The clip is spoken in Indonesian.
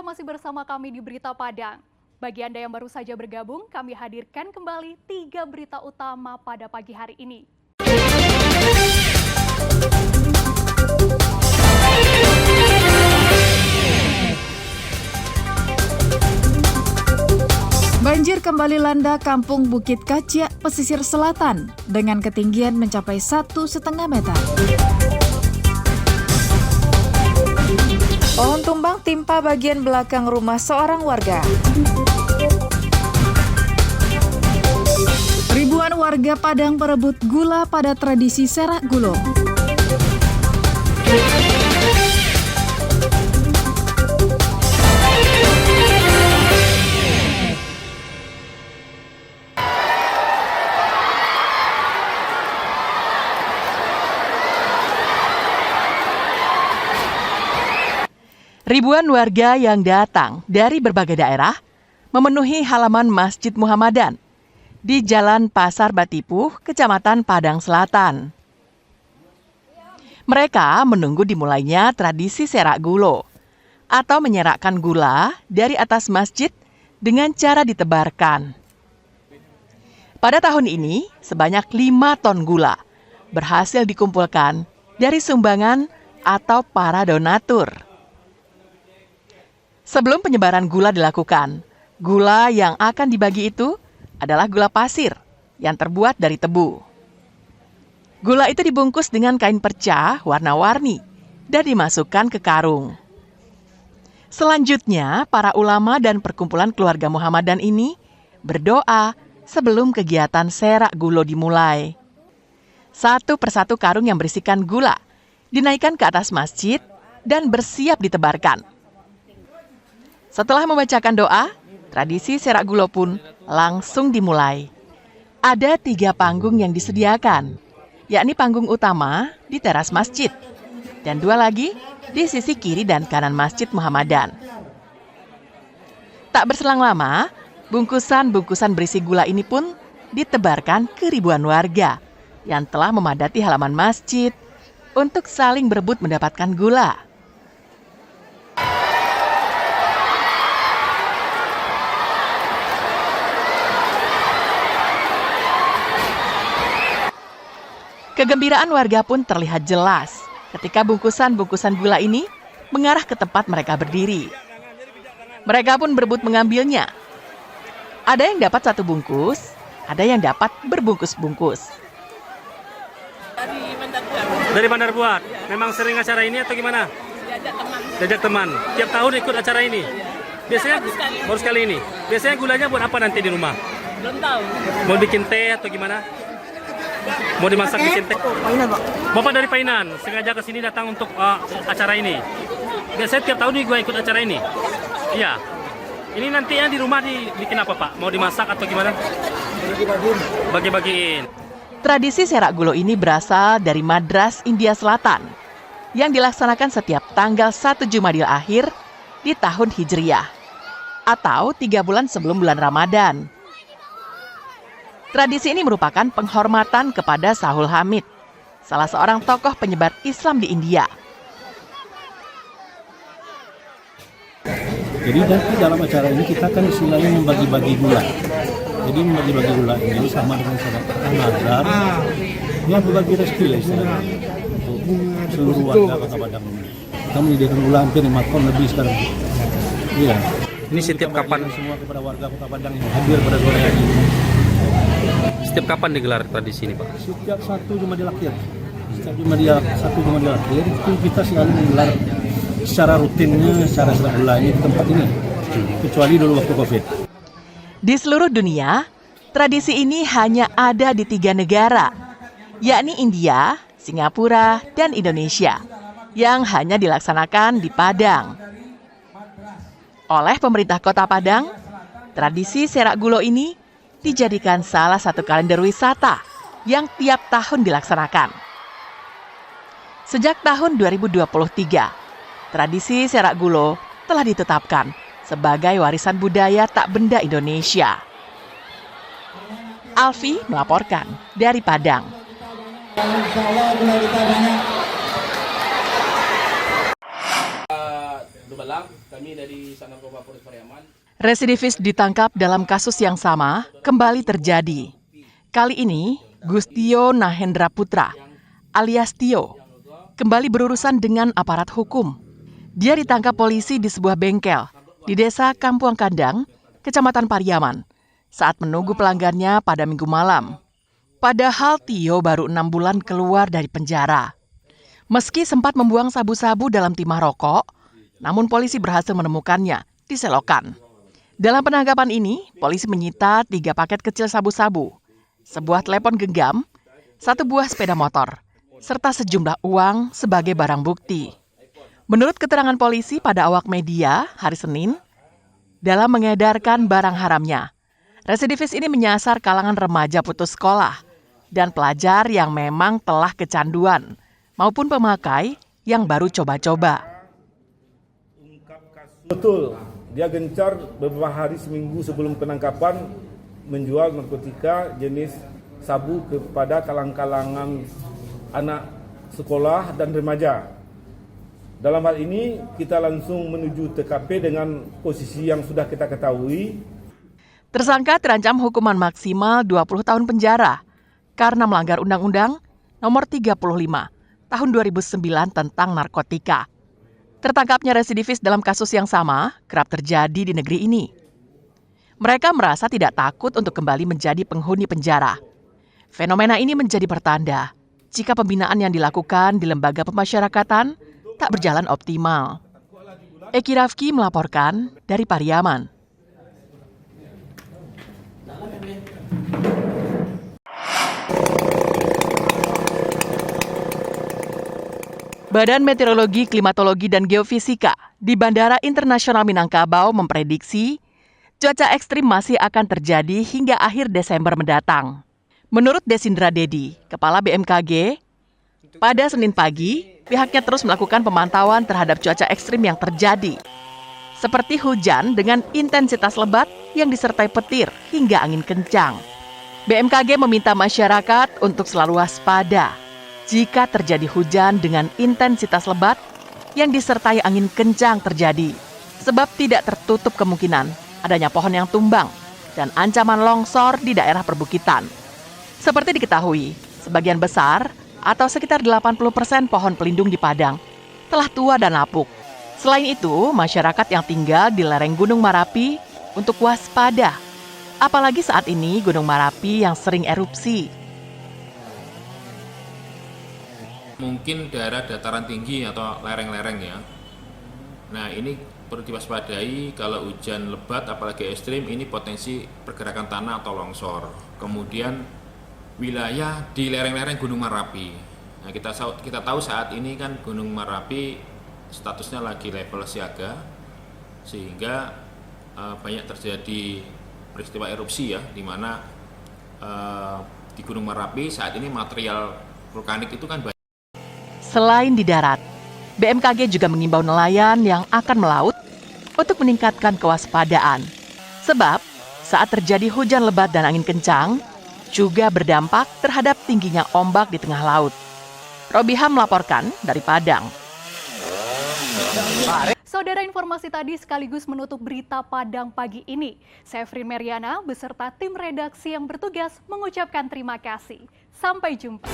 Anda masih bersama kami di Berita Padang. Bagi Anda yang baru saja bergabung, kami hadirkan kembali 3 berita utama pada pagi hari ini. Banjir kembali landa Kampung Bukit Kacia, pesisir selatan, dengan ketinggian mencapai 1,5 meter. Pohon tumbang timpa bagian belakang rumah seorang warga. Ribuan warga Padang berebut gula pada tradisi Serak Gulo. Ribuan warga yang datang dari berbagai daerah memenuhi halaman Masjid Muhammadan di Jalan Pasar Batipuh, Kecamatan Padang Selatan. Mereka menunggu dimulainya tradisi serak gulo atau menyerakkan gula dari atas masjid dengan cara ditebarkan. Pada tahun ini, sebanyak 5 ton gula berhasil dikumpulkan dari sumbangan atau para donatur. Sebelum penyebaran gula dilakukan, gula yang akan dibagi itu adalah gula pasir yang terbuat dari tebu. Gula itu dibungkus dengan kain perca warna-warni dan dimasukkan ke karung. Selanjutnya, para ulama dan perkumpulan keluarga Muhammadan ini berdoa sebelum kegiatan serak gulo dimulai. Satu persatu karung yang berisikan gula dinaikkan ke atas masjid dan bersiap ditebarkan. Setelah membacakan doa, tradisi serak gulo pun langsung dimulai. Ada 3 panggung yang disediakan, yakni panggung utama di teras masjid, dan 2 lagi di sisi kiri dan kanan Masjid Muhammadan. Tak berselang lama, bungkusan-bungkusan berisi gula ini pun ditebarkan ke ribuan warga yang telah memadati halaman masjid untuk saling berebut mendapatkan gula. Kegembiraan warga pun terlihat jelas ketika bungkusan-bungkusan gula ini mengarah ke tempat mereka berdiri. Mereka pun berebut mengambilnya. Ada yang dapat 1 bungkus, ada yang dapat berbungkus-bungkus. Dari Bandar Buat. Memang sering acara ini atau gimana? Diajak teman. Tiap tahun ikut acara ini. Biasanya baru sekali ini. Biasanya gulanya buat apa nanti di rumah? Belum tahu. Mau bikin teh atau gimana? Mau dimasak bikin teh? Painan, Pak. Bapak dari Painan, sengaja ke sini datang untuk acara ini. Biasanya tiap tahun gue ikut acara ini. Iya. Ini nantinya di rumah dibikin apa, Pak? Mau dimasak atau gimana? Bagi-bagiin. Tradisi serak gulo ini berasal dari Madras India Selatan yang dilaksanakan setiap tanggal 1 Jumadil akhir di tahun Hijriyah atau 3 bulan sebelum bulan Ramadan. Tradisi ini merupakan penghormatan kepada Sahul Hamid, salah seorang tokoh penyebar Islam di India. Jadi dalam acara ini kita kan istilahnya membagi-bagi gula. Jadi membagi-bagi gula ini sama dengan sedekah nazar, ya berbagi rezeki lah istilahnya untuk seluruh warga Kota Padang ini. Kita menyediakan gula hampir 5 ton lebih sekarang. Iya. Ini setiap kapan? Semua kepada warga Kota Padang yang hadir pada sore hari ini. Setiap kapan digelar tradisi ini, Pak? Setiap 1 Jumadil akhir. Setiap 1 Jumadil akhir itu kita selalu menggelar secara rutinnya, secara serak gulanya di tempat ini. Kecuali dulu waktu Covid. Di seluruh dunia, tradisi ini hanya ada di 3 negara, yakni India, Singapura, dan Indonesia, yang hanya dilaksanakan di Padang. Oleh pemerintah Kota Padang, tradisi serak gulo ini dijadikan salah satu kalender wisata yang tiap tahun dilaksanakan. Sejak tahun 2023, tradisi serak gulo telah ditetapkan sebagai warisan budaya tak benda Indonesia. Alfi melaporkan dari Padang. Malang, kami dari Sanarkoba Polres Pariaman. Residivis ditangkap dalam kasus yang sama kembali terjadi. Kali ini, Gustio Nahendra Putra alias Tio kembali berurusan dengan aparat hukum. Dia ditangkap polisi di sebuah bengkel di desa Kampuang Kandang, Kecamatan Pariaman, saat menunggu pelanggannya pada Minggu malam. Padahal Tio baru 6 bulan keluar dari penjara. Meski sempat membuang sabu-sabu dalam timah rokok, namun polisi berhasil menemukannya di selokan. Dalam penangkapan ini, polisi menyita 3 paket kecil sabu-sabu, sebuah telepon genggam, 1 buah sepeda motor, serta sejumlah uang sebagai barang bukti. Menurut keterangan polisi pada awak media hari Senin, dalam mengedarkan barang haramnya, residivis ini menyasar kalangan remaja putus sekolah dan pelajar yang memang telah kecanduan maupun pemakai yang baru coba-coba. Betul, dia gencar beberapa hari seminggu sebelum penangkapan menjual narkotika jenis sabu kepada kalangan anak sekolah dan remaja. Dalam hal ini kita langsung menuju TKP dengan posisi yang sudah kita ketahui. Tersangka terancam hukuman maksimal 20 tahun penjara karena melanggar Undang-Undang Nomor 35 Tahun 2009 tentang narkotika. Tertangkapnya residivis dalam kasus yang sama kerap terjadi di negeri ini. Mereka merasa tidak takut untuk kembali menjadi penghuni penjara. Fenomena ini menjadi pertanda jika pembinaan yang dilakukan di lembaga pemasyarakatan tak berjalan optimal. Eki Rafki melaporkan dari Pariaman. Badan Meteorologi, Klimatologi, dan Geofisika di Bandara Internasional Minangkabau memprediksi cuaca ekstrim masih akan terjadi hingga akhir Desember mendatang. Menurut Desindra Dedi, Kepala BMKG, pada Senin pagi, pihaknya terus melakukan pemantauan terhadap cuaca ekstrim yang terjadi, seperti hujan dengan intensitas lebat yang disertai petir hingga angin kencang. BMKG meminta masyarakat untuk selalu waspada jika terjadi hujan dengan intensitas lebat yang disertai angin kencang terjadi, sebab tidak tertutup kemungkinan adanya pohon yang tumbang dan ancaman longsor di daerah perbukitan. Seperti diketahui, sebagian besar atau sekitar 80% pohon pelindung di Padang telah tua dan lapuk. Selain itu, masyarakat yang tinggal di lereng Gunung Marapi untuk waspada, apalagi saat ini Gunung Marapi yang sering erupsi. Mungkin daerah dataran tinggi atau lereng-lereng ya. Nah, ini perlu diwaspadai kalau hujan lebat apalagi ekstrim, ini potensi pergerakan tanah atau longsor. Kemudian wilayah di lereng-lereng Gunung Merapi. Nah, kita tahu saat ini kan Gunung Merapi statusnya lagi level siaga, sehingga banyak terjadi peristiwa erupsi ya, di mana di Gunung Merapi saat ini material vulkanik itu kan banyak. Selain di darat, BMKG juga mengimbau nelayan yang akan melaut untuk meningkatkan kewaspadaan. Sebab saat terjadi hujan lebat dan angin kencang, juga berdampak terhadap tingginya ombak di tengah laut. Robiham melaporkan dari Padang. Saudara, informasi tadi sekaligus menutup berita Padang pagi ini. Saya Frin Meriana beserta tim redaksi yang bertugas mengucapkan terima kasih. Sampai jumpa.